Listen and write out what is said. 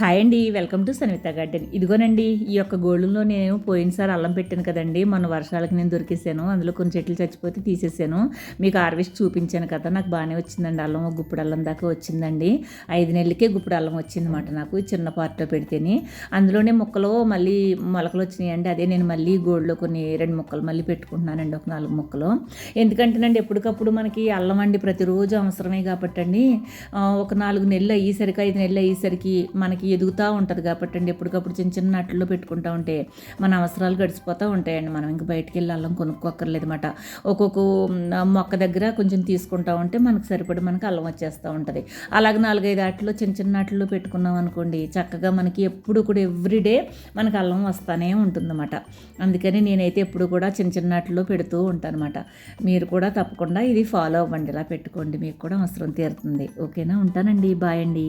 Hi అండి, welcome to Sanvitha garden. ఇదిగోనండి, ఈ యొక్క గోళ్ళలో నేను పోయినసారి అల్లం పెట్టాను కదండి, మొన్న వర్షాలకి నేను దొరికేసాను. అందులో కొన్ని చెట్లు చచ్చిపోతే తీసేసాను. మీకు హార్వెస్ట్ చూపించాను కదా, నాకు బాగానే వచ్చిందండి. అల్లం ఒక గుప్పుడు అల్లం దాకా వచ్చిందండి. 5 నెలలకే గుప్పుడు అల్లం వచ్చిందన్నమాట నాకు, చిన్న పార్ట్లో పెడితేనే. అందులోనే మొక్కలు మళ్ళీ మొలకలు వచ్చినాయండి. అదే నేను మళ్ళీ గోల్డ్లో కొన్ని 2 మొక్కలు మళ్ళీ పెట్టుకుంటున్నానండి, ఒక 4 మొక్కలు. ఎందుకంటేనండి, ఎప్పటికప్పుడు మనకి అల్లం అండి ప్రతిరోజు అవసరమే కాబట్టి అండి, ఒక 4 నెలలు అయ్యేసరికి 5 నెలలు అయ్యేసరికి మనకి ఎదుగుతూ ఉంటుంది కాబట్టి అండి, ఎప్పటికప్పుడు చిన్న చిన్న నట్లు పెట్టుకుంటూ ఉంటే మన అవసరాలు గడిచిపోతూ ఉంటాయండి. మనం ఇంకా బయటికి వెళ్ళి అల్లం కొనుక్కోక్కర్లేదు అనమాట. ఒక్కొక్క మొక్క దగ్గర కొంచెం తీసుకుంటూ ఉంటే మనకు సరిపడి మనకి అల్లం వచ్చేస్తూ ఉంటుంది. అలాగే 4-5 ఆటల్లో చిన్న చిన్న నాట్లు పెట్టుకున్నాం అనుకోండి, చక్కగా మనకి ఎప్పుడు కూడా ఎవ్రీడే మనకు అల్లం వస్తూనే ఉంటుందన్నమాట. అందుకని నేనైతే ఎప్పుడు కూడా చిన్న చిన్న నాట్లో పెడుతూ ఉంటాను అనమాట. మీరు కూడా తప్పకుండా ఇది ఫాలో అవ్వండి, ఇలా పెట్టుకోండి, మీకు కూడా అవసరం తీరుతుంది. ఓకేనా, ఉంటానండి, బాయ్ అండి.